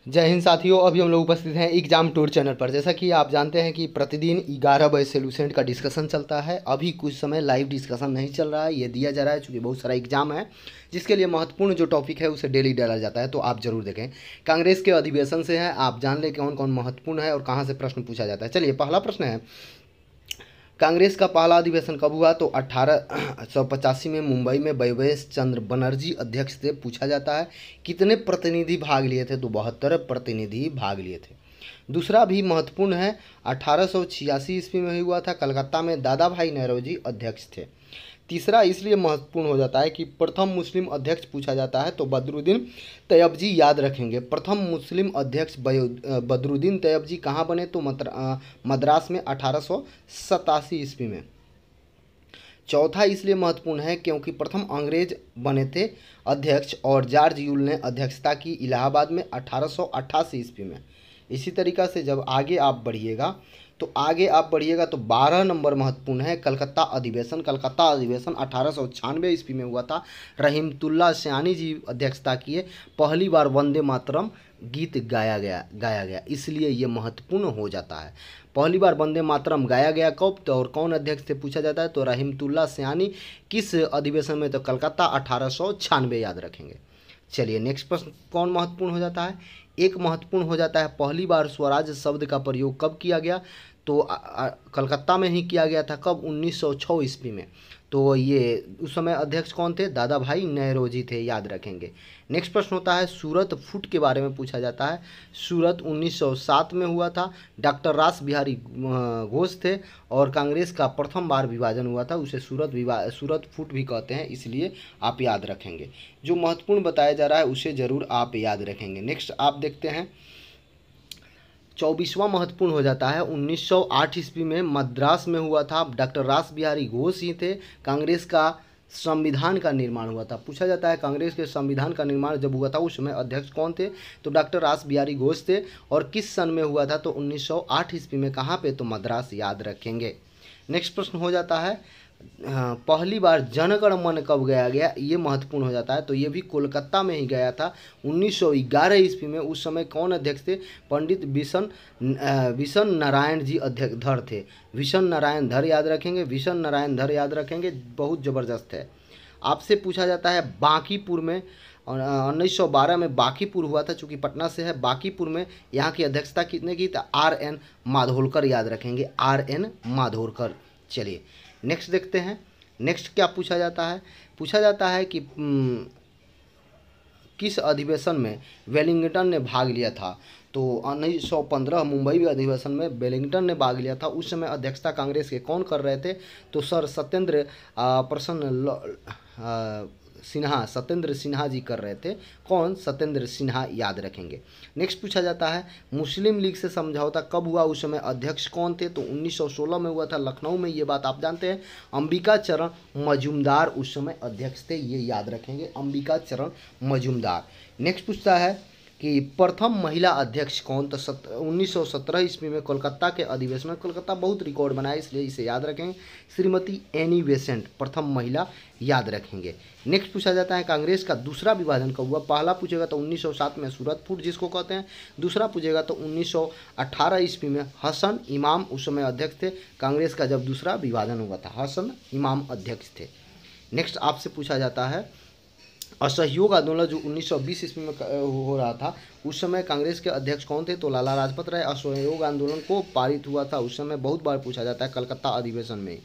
जय हिंद साथियों। अभी हम लोग उपस्थित हैं एग्जाम टूर चैनल पर। जैसा कि आप जानते हैं कि प्रतिदिन 11 बजे से लूसेंट का डिस्कशन चलता है। अभी कुछ समय लाइव डिस्कशन नहीं चल रहा है, ये दिया जा रहा है चूँकि बहुत सारा एग्जाम है, जिसके लिए महत्वपूर्ण जो टॉपिक है उसे डेली डाला जाता है, तो आप जरूर देखें। कांग्रेस के अधिवेशन से है, आप जान लें कौन कौन महत्वपूर्ण है और कहाँ से प्रश्न पूछा जाता है। चलिए, पहला प्रश्न है, कांग्रेस का पहला अधिवेशन कब हुआ? तो 1885 में मुंबई में वैवेश चंद्र बनर्जी अध्यक्ष से। पूछा जाता है कितने प्रतिनिधि भाग लिए थे? तो 72 प्रतिनिधि भाग लिए थे। दूसरा भी महत्वपूर्ण है, 1886 ईस्वी में हुआ था, कलकत्ता में दादा भाई नौरोजी अध्यक्ष थे। तीसरा इसलिए महत्वपूर्ण हो जाता है कि प्रथम मुस्लिम अध्यक्ष पूछा जाता है, तो बदरुद्दीन तैयबजी याद रखेंगे। प्रथम मुस्लिम अध्यक्ष बदरुद्दीन तैयबजी कहाँ बने? तो मद्रास में 1887 ईस्वी में। चौथा इसलिए महत्वपूर्ण है क्योंकि प्रथम अंग्रेज बने थे अध्यक्ष और जॉर्ज यूल ने अध्यक्षता की इलाहाबाद में 1888 ईस्वी में। इसी तरीक़ा से जब आगे आप बढ़िएगा तो 12 नंबर महत्वपूर्ण है, कलकत्ता अधिवेशन। कलकत्ता अधिवेशन 1896 ईस्वी में हुआ था। रहीमतुल्ला सयानी जी अध्यक्षता किए। पहली बार वंदे मातरम गीत गाया गया, इसलिए ये महत्वपूर्ण हो जाता है। पहली बार वंदे मातरम गाया गया कब? तो और कौन अध्यक्ष से पूछा जाता है? तो रहीमतुल्ला सयानी। किस अधिवेशन में? तो कलकत्ता 1896, याद रखेंगे। चलिए, नेक्स्ट प्रश्न कौन महत्वपूर्ण हो जाता है? एक महत्वपूर्ण हो जाता है, पहली बार स्वराज शब्द का प्रयोग कब किया गया? तो कलकत्ता में ही किया गया था। कब? 1906 ईस्वी में। तो ये उस समय अध्यक्ष कौन थे? दादा भाई नौरोजी थे, याद रखेंगे। नेक्स्ट प्रश्न होता है, सूरत फुट के बारे में पूछा जाता है। सूरत 1907 में हुआ था। डॉक्टर रास बिहारी घोष थे और कांग्रेस का प्रथम बार विभाजन हुआ था, उसे सूरत फुट भी कहते हैं, इसलिए आप याद रखेंगे। जो महत्वपूर्ण बताया जा रहा है उसे ज़रूर आप याद रखेंगे। नेक्स्ट आप देखते हैं, 24वां महत्वपूर्ण हो जाता है, 1908 ईस्वी में मद्रास में हुआ था। डॉक्टर रास बिहारी घोष ही थे। कांग्रेस का संविधान का निर्माण हुआ था। पूछा जाता है कांग्रेस के संविधान का निर्माण जब हुआ था उस समय अध्यक्ष कौन थे? तो डॉक्टर रास बिहारी घोष थे। और किस सन में हुआ था? तो 1908 ईस्वी में। कहाँ पे? तो मद्रास, याद रखेंगे। नेक्स्ट प्रश्न हो जाता है, पहली बार जनगण मन कब गाया गया? ये महत्वपूर्ण हो जाता है। तो ये भी कोलकाता में ही गया था 1911 ईस्वी में। उस समय कौन अध्यक्ष थे? पंडित विशन नारायण जी अध्यक्ष धर थे। विशन नारायण धर, याद रखेंगे। विशन नारायण धर, याद रखेंगे, बहुत ज़बरदस्त है। आपसे पूछा जाता है बांकीपुर में 1912 में बांकीपुर हुआ था, चूँकि पटना से है। बांकीपुर में यहाँ की अध्यक्षता कितने की? तो RN माधोलकर, याद रखेंगे, RN माधोलकर। चलिए, नेक्स्ट देखते हैं। नेक्स्ट क्या पूछा जाता है? पूछा जाता है कि किस अधिवेशन में वेलिंगटन ने भाग लिया था? तो 1915 मुंबई अधिवेशन में वेलिंगटन ने भाग लिया था। उस समय अध्यक्षता कांग्रेस के कौन कर रहे थे? तो सर सत्येंद्र सिन्हा जी कर रहे थे। कौन? सत्येंद्र सिन्हा, याद रखेंगे। नेक्स्ट पूछा जाता है, मुस्लिम लीग से समझौता कब हुआ? उस समय अध्यक्ष कौन थे? तो 1916 में हुआ था, लखनऊ में। ये बात आप जानते हैं। अंबिका चरण मजूमदार उस समय अध्यक्ष थे, ये याद रखेंगे, अंबिका चरण मजूमदार। नेक्स्ट पूछता है कि प्रथम महिला अध्यक्ष कौन? तो 1917 ईस्वी में कोलकाता के अधिवेशन में। कोलकाता बहुत रिकॉर्ड बनाया, इसलिए इसे याद रखेंगे। श्रीमती एनी बेसेंट प्रथम महिला, याद रखेंगे। नेक्स्ट पूछा जाता है, कांग्रेस का दूसरा विभाजन कब हुआ? पहला पूछेगा तो 1907 में, सूरत फूट जिसको कहते हैं। दूसरा पूछेगा तो 1918 ईस्वी में। हसन इमाम उस समय अध्यक्ष थे कांग्रेस का जब दूसरा विभाजन हुआ था। हसन इमाम अध्यक्ष थे। नेक्स्ट आपसे पूछा जाता है, असहयोग आंदोलन जो 1920 ईस्वी में हो रहा था, उस समय कांग्रेस के अध्यक्ष कौन थे? तो लाला लाजपत राय। असहयोग आंदोलन को पारित हुआ था उस समय, बहुत बार पूछा जाता है, कलकत्ता अधिवेशन में।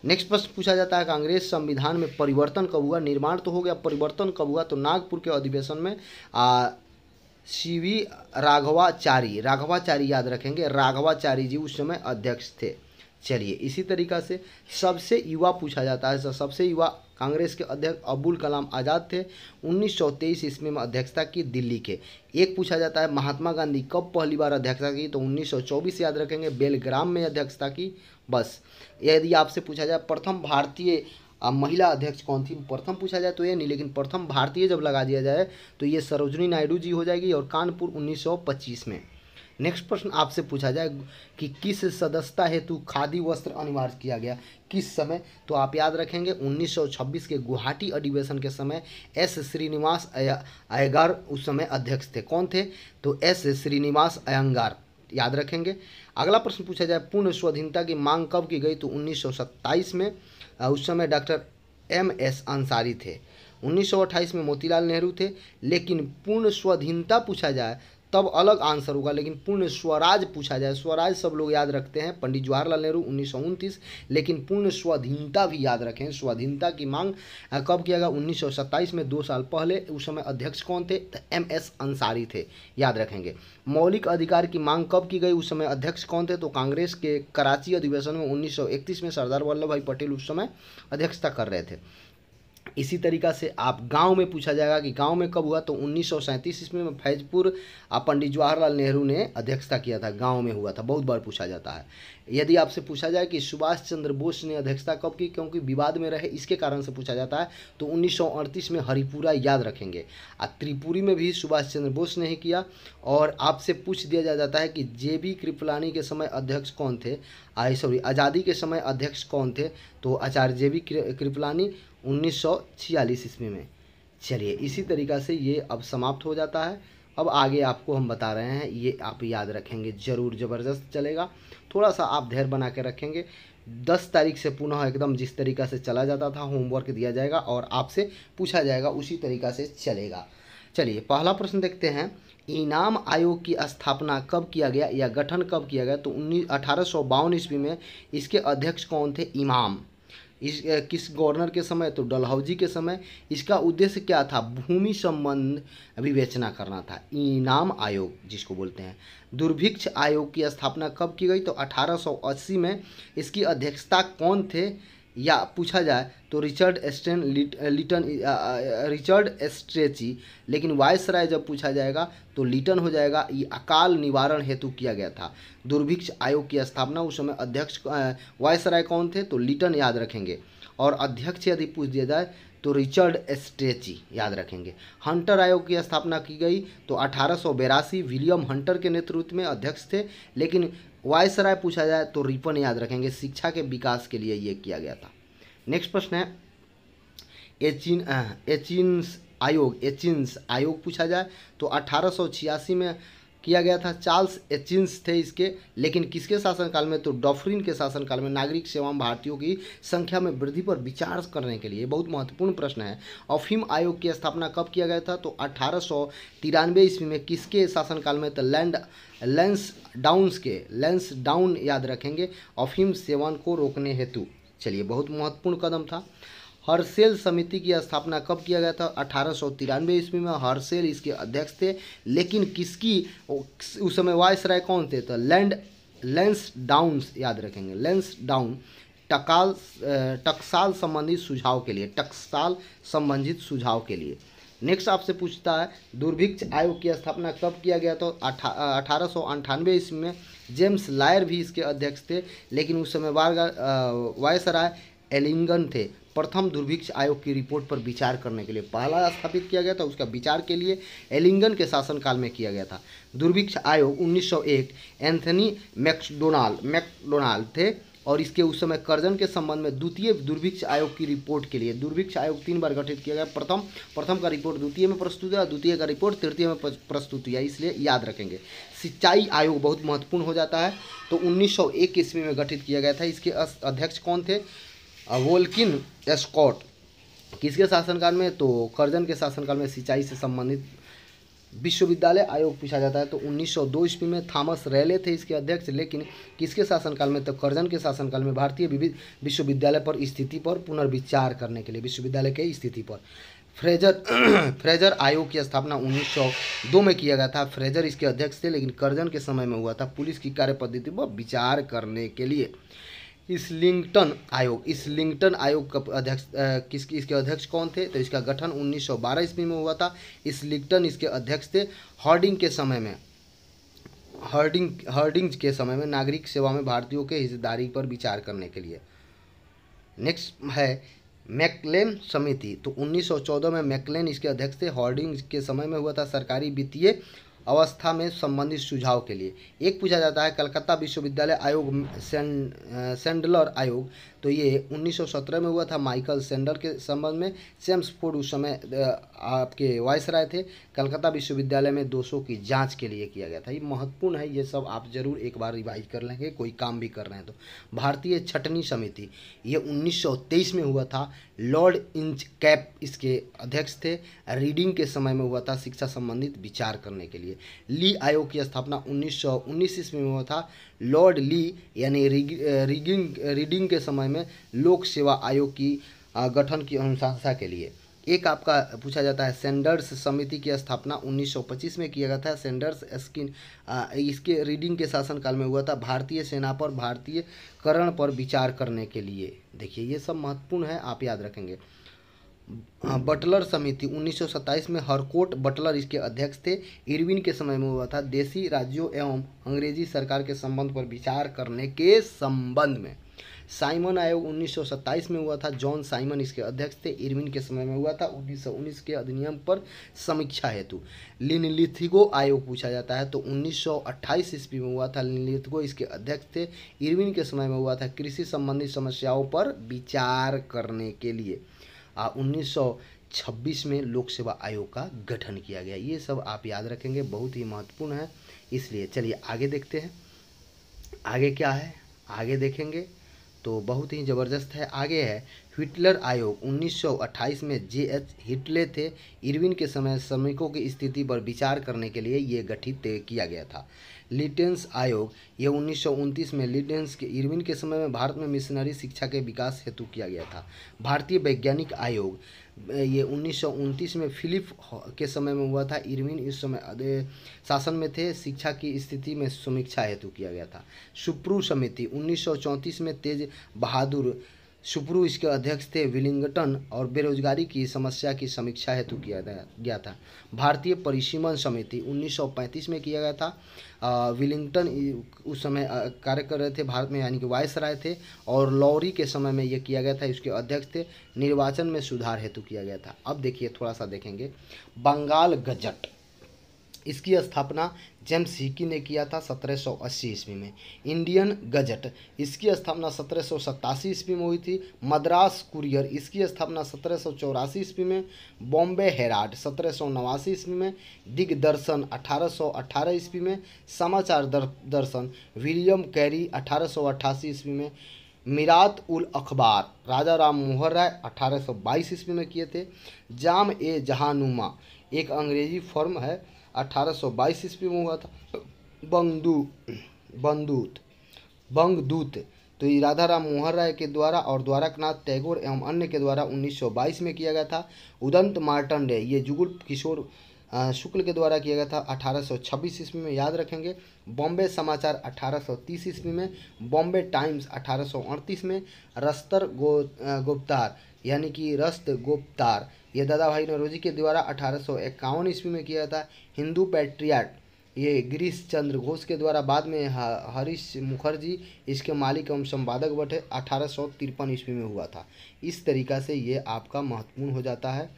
नेक्स्ट प्रश्न पूछा जाता है, कांग्रेस संविधान में परिवर्तन कब हुआ? निर्माण तो हो गया, परिवर्तन कब हुआ? तो नागपुर के अधिवेशन में। CV राघवाचारी, याद रखेंगे, राघवाचारी जी उस समय अध्यक्ष थे। चलिए, इसी तरीक़ा से सबसे युवा पूछा जाता है। सबसे युवा कांग्रेस के अध्यक्ष अबुल कलाम आज़ाद थे। 1923 ईस्वी में अध्यक्षता की दिल्ली के। एक पूछा जाता है, महात्मा गांधी कब पहली बार अध्यक्षता की? तो 1924, याद रखेंगे, बेलग्राम में अध्यक्षता की। बस, यदि आपसे पूछा जाए प्रथम भारतीय महिला अध्यक्ष कौन थी? प्रथम पूछा जाए तो ये नहीं, लेकिन प्रथम भारतीय जब लगा दिया जाए तो ये सरोजनी नायडू जी हो जाएगी। और कानपुर 1925 में। नेक्स्ट प्रश्न आपसे पूछा जाए कि किस सदस्यता हेतु खादी वस्त्र अनिवार्य किया गया, किस समय, तो आप याद रखेंगे 1926 के गुवाहाटी अधिवेशन के समय एस श्रीनिवास अयंगार उस समय अध्यक्ष थे। कौन थे, तो एस श्रीनिवास अयंगार, याद रखेंगे। अगला प्रश्न पूछा जाए पूर्ण स्वाधीनता की मांग कब की गई, तो 1927 में, उस समय डॉक्टर MS अंसारी थे। 1928 में मोतीलाल नेहरू थे। लेकिन पूर्ण स्वाधीनता पूछा जाए तब अलग आंसर होगा, लेकिन पूर्ण स्वराज पूछा जाए, स्वराज सब लोग याद रखते हैं, पंडित जवाहरलाल नेहरू 1929, लेकिन पूर्ण स्वाधीनता भी याद रखें। स्वाधीनता की मांग कब किया गया, 1927 में, 2 साल पहले। उस समय अध्यक्ष कौन थे, तो MS अंसारी थे, याद रखेंगे। मौलिक अधिकार की मांग कब की गई, उस समय अध्यक्ष कौन थे, तो कांग्रेस के कराची अधिवेशन में 1931 में सरदार वल्लभ भाई पटेल उस समय अध्यक्षता कर रहे थे। इसी तरीका से आप गांव में पूछा जाएगा कि गांव में कब हुआ, तो 1937 ईस्वी में फैजपुर पंडित जवाहरलाल नेहरू ने अध्यक्षता किया था, गांव में हुआ था, बहुत बार पूछा जाता है। यदि आपसे पूछा जाए कि सुभाष चंद्र बोस ने अध्यक्षता कब की, क्योंकि विवाद में रहे इसके कारण से पूछा जाता है, तो 1938 में हरिपुरा, याद रखेंगे। त्रिपुरी में भी सुभाष चंद्र बोस ने ही किया। और आपसे पूछ दिया जाता है कि JB कृपलानी के समय अध्यक्ष कौन थे, आज़ादी के समय अध्यक्ष कौन थे, तो आचार्य JB कृपलानी 1946 ईस्वी में। चलिए इसी तरीक़ा से ये अब समाप्त हो जाता है। अब आगे आपको हम बता रहे हैं, ये आप याद रखेंगे, ज़रूर ज़बरदस्त चलेगा। थोड़ा सा आप धैर्य बना के रखेंगे। 10 तारीख से पुनः एकदम जिस तरीक़ा से चला जाता था, होमवर्क दिया जाएगा और आपसे पूछा जाएगा, उसी तरीक़ा से चलेगा। चलिए पहला प्रश्न देखते हैं, इनाम आयोग की स्थापना कब किया गया या गठन कब किया गया, तो 1852 ईस्वी में। इसके अध्यक्ष कौन थे, इमाम। इस किस गवर्नर के समय, तो डलहौजी के समय। इसका उद्देश्य क्या था, भूमि संबंध विवेचना करना था, इनाम आयोग जिसको बोलते हैं। दुर्भिक्ष आयोग की स्थापना कब की गई, तो 1880 में। इसकी अध्यक्षता कौन थे, या पूछा जाए तो रिचर्ड एस्ट्रेची, लेकिन वायसराय जब पूछा जाएगा तो लिटन हो जाएगा। ये अकाल निवारण हेतु किया गया था दुर्भिक्ष आयोग की स्थापना। उस समय अध्यक्ष वायसराय कौन थे, तो लिटन, याद रखेंगे। और अध्यक्ष यदि पूछ दिया जाए तो रिचर्ड एस्ट्रेची, याद रखेंगे। हंटर आयोग की स्थापना की गई तो 1882, विलियम हंटर के नेतृत्व में अध्यक्ष थे। लेकिन वायसराय पूछा जाए तो रिपन, याद रखेंगे। शिक्षा के विकास के लिए ये किया गया था। नेक्स्ट प्रश्न है, एचिन्स आयोग पूछा जाए तो 1886 में किया गया था। चार्ल्स एचिन्स थे इसके, लेकिन किसके शासनकाल में, तो डॉफ्रिन के शासनकाल में। नागरिक सेवा में भारतीयों की संख्या में वृद्धि पर विचार करने के लिए, बहुत महत्वपूर्ण प्रश्न है। अफीम आयोग की स्थापना कब किया गया था, तो 1893 ईस्वी में। किसके शासनकाल में, तो लेंस डाउन, याद रखेंगे, अफीम सेवन को रोकने हेतु। चलिए बहुत महत्वपूर्ण कदम था। हर्सेल समिति की स्थापना कब किया गया था, 1893 ईस्वी में। हर्सेल इसके अध्यक्ष थे, लेकिन किसकी, उस समय वायसराय कौन थे, तो लेंस डाउन, याद रखेंगे, लेंस डाउन। टकसाल संबंधित सुझाव के लिए, टकसाल संबंधित सुझाव के लिए। नेक्स्ट आपसे पूछता है, दुर्भिक्ष आयोग की स्थापना कब किया गया, तो 1898 ईस्वी में। जेम्स लायर भी इसके अध्यक्ष थे, लेकिन उस समय वायसराय एलिंगन थे। प्रथम दुर्भिक्ष आयोग की रिपोर्ट पर विचार करने के लिए पहला स्थापित किया गया था, उसका विचार के लिए एलिंगन के शासनकाल में किया गया था। दुर्भिक्ष आयोग 1901, एंथनी मैकडोनाल्ड थे, और इसके उस समय कर्जन के संबंध में द्वितीय दुर्भिक्ष आयोग की रिपोर्ट के लिए। दुर्भिक्ष आयोग 3 बार गठित किया गया। प्रथम का रिपोर्ट द्वितीय में प्रस्तुत हुआ, द्वितीय का रिपोर्ट तृतीय में प्रस्तुत हुआ, इसलिए याद रखेंगे। सिंचाई आयोग बहुत महत्वपूर्ण हो जाता है, तो 1901 ईस्वी में गठित किया गया था। इसके अध्यक्ष कौन थे, वोल्किन स्कॉट। किसके शासनकाल में, तो कर्जन के शासनकाल में। सिंचाई से संबंधित विश्वविद्यालय आयोग पूछा जाता है, तो 1902 ईस्वी में। थॉमस रेले थे इसके अध्यक्ष, लेकिन किसके शासनकाल में, तो कर्जन के शासनकाल में। भारतीय विश्वविद्यालय पर स्थिति पर पुनर्विचार करने के लिए, विश्वविद्यालय की स्थिति पर। फ्रेजर आयोग की स्थापना 1902 में किया गया था। फ्रेजर इसके अध्यक्ष थे, लेकिन कर्जन के समय में हुआ था, पुलिस की कार्य पद्धति पर विचार करने के लिए। इस्लिंगटन आयोग का अध्यक्ष इसके अध्यक्ष कौन थे, तो इसका गठन 1912 ईस्वी में हुआ था। इस्लिंगटन इसके अध्यक्ष थे। हर्डिंग के समय में नागरिक सेवा में भारतीयों के हिस्सेदारी पर विचार करने के लिए। नेक्स्ट है मैकलेन समिति, तो 1914 में मैकलेन इसके अध्यक्ष थे। हॉर्डिंग के समय में हुआ था। सरकारी वित्तीय अवस्था में संबंधित सुझाव के लिए। एक पूछा जाता है कलकत्ता विश्वविद्यालय आयोग सैंडलर आयोग, तो ये 1917 में हुआ था माइकल सैंडलर के संबंध में। चेम्सफोर्ड उस समय आपके वायसराय थे। कलकत्ता विश्वविद्यालय में दोषों की जांच के लिए किया गया था। ये महत्वपूर्ण है, ये सब आप जरूर एक बार रिवाइज कर लेंगे कोई काम भी कर रहे हैं तो। भारतीय छटनी समिति, ये 1923 में हुआ था। लॉर्ड इंचकैप इसके अध्यक्ष थे। रीडिंग के समय में हुआ था शिक्षा संबंधित विचार करने के लिए। ली आयोग की स्थापना 1919 ईस्वी में हुआ था। लॉर्ड ली यानी रीडिंग के समय में लोक सेवा आयोग की गठन की अनुशंसा के लिए। एक आपका पूछा जाता है सैंडर्स समिति की स्थापना 1925 में किया गया था। सैंडर्स इसके रीडिंग के शासनकाल में हुआ था। भारतीय सेना पर भारतीयकरण पर विचार करने के लिए। देखिए ये सब महत्वपूर्ण है, आप याद रखेंगे। बटलर समिति 1927 में हरकोट बटलर इसके अध्यक्ष थे। इरविन के समय में हुआ था। देशी राज्यों एवं अंग्रेजी सरकार के संबंध पर विचार करने के संबंध में। साइमन आयोग 1927 में हुआ था। जॉन साइमन इसके अध्यक्ष थे। इरविन के समय में हुआ था 1919 के अधिनियम पर समीक्षा हेतु। लिनलिथिगो आयोग पूछा जाता है तो 1928 ईस्वी में हुआ था। लिनलिथिगो इसके अध्यक्ष थे। इरविन के समय में हुआ था कृषि संबंधी समस्याओं पर विचार करने के लिए। 1926 में लोक सेवा आयोग का गठन किया गया। ये सब आप याद रखेंगे, बहुत ही महत्वपूर्ण है। इसलिए चलिए आगे देखते हैं, आगे क्या है आगे देखेंगे तो बहुत ही ज़बरदस्त है। आगे है हिटलर आयोग 1928 में जे.एच. हिटलर थे। इरविन के समय श्रमिकों की स्थिति पर विचार करने के लिए ये गठित किया गया था। लिटेंस आयोग यह 1929 में लिटेंस के इरविन के समय में भारत में मिशनरी शिक्षा के विकास हेतु किया गया था। भारतीय वैज्ञानिक आयोग ये 1929 में फिलिप के समय में हुआ था। इरविन इस समय शासन में थे। शिक्षा की स्थिति में समीक्षा हेतु किया गया था। सुप्रू समिति 1934 में तेज बहादुर सुप्रू इसके अध्यक्ष थे। विलिंगटन और बेरोजगारी की समस्या की समीक्षा हेतु किया गया था। भारतीय परिसीमन समिति 1935 में किया गया था। विलिंगटन उस समय कार्य कर रहे थे भारत में, यानी कि वायसराय थे, और लॉरी के समय में यह किया गया था, इसके अध्यक्ष थे। निर्वाचन में सुधार हेतु किया गया था। अब देखिए थोड़ा सा देखेंगे बंगाल गजट, इसकी स्थापना जेम्स हिकी ने किया था 1780 ईस्वी में। इंडियन गजट, इसकी स्थापना 1787 ईस्वी में हुई थी। मद्रास कुरियर, इसकी स्थापना 1784 ईस्वी में। बॉम्बे हेराल्ड 1789 ईस्वी में। दिग्दर्शन 1818 ईस्वी में। समाचार दर्शन विलियम कैरी 1888 ईस्वी में। मिरात उल अखबार राजा राम मोहन राय 1822 ईस्वी में किए थे। जाम ए जहानुमा एक अंग्रेजी फर्म है, 1822 ईस्वी में हुआ था। बंगदूत तो ये राधा राम मोहन राय के द्वारा और द्वारकनाथ टैगोर एवं अन्य के द्वारा 1922 में किया गया था। उदंत मार्टंडे ये जुगुल किशोर शुक्ल के द्वारा किया गया था 1826 ईस्वी में, याद रखेंगे। बॉम्बे समाचार 1830 ईस्वी में। बॉम्बे टाइम्स 1838 में। रस्तर गोप्तार यानी कि रस्त गोप्तार ये दादा भाई नौरोजी के द्वारा 1851 ईस्वी में किया था। हिंदू पैट्रियट ये गिरीश चंद्र घोष के द्वारा, बाद में हरीश मुखर्जी इसके मालिक एवं संपादक बटे, 1853 ईस्वी में हुआ था। इस तरीक़ा से ये आपका महत्वपूर्ण हो जाता है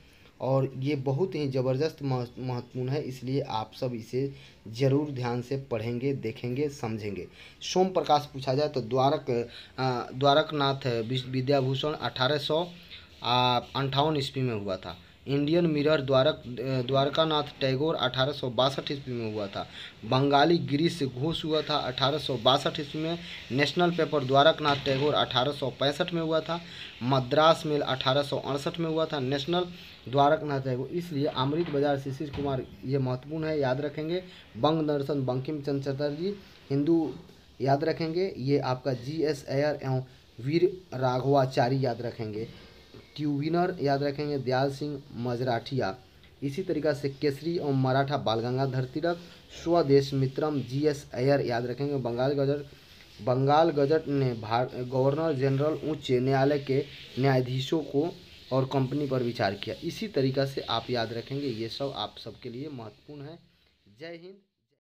और ये बहुत ही ज़बरदस्त महत्वपूर्ण है, इसलिए आप सब इसे ज़रूर ध्यान से पढ़ेंगे, देखेंगे, समझेंगे। सोम प्रकाश पूछा जाए तो द्वारकनाथ विद्याभूषण 1858 ईस्वी में हुआ था। इंडियन मिरर द्वारकानाथ टैगोर 1862 ईस्वी में हुआ था। बंगाली गिरीश घोष हुआ था 1862 ईस्वी में। नेशनल पेपर द्वारकानाथ टैगोर 1865 में हुआ था। मद्रास मेल 1868 में हुआ था। नेशनल द्वारकानाथ टैगोर, इसलिए अमृत बाजार शिशिर कुमार ये महत्वपूर्ण है, याद रखेंगे। बंग दर्शन बंकिम चंद्र चटर्जी हिंदू, याद रखेंगे। ये आपका GS अय्यर एवं वीर राघवाचारी याद रखेंगे। ट्यूबिनर याद रखेंगे दयाल सिंह मजराठिया। इसी तरीक़ा से केसरी और मराठा बाल गंगाधर तिलक। स्वदेश मित्रम GS अय्यर याद रखेंगे। बंगाल गजट ने गवर्नर जनरल उच्च न्यायालय के न्यायाधीशों को और कंपनी पर विचार किया। इसी तरीक़ा से आप याद रखेंगे, ये सब आप सबके लिए महत्वपूर्ण है। जय हिंद।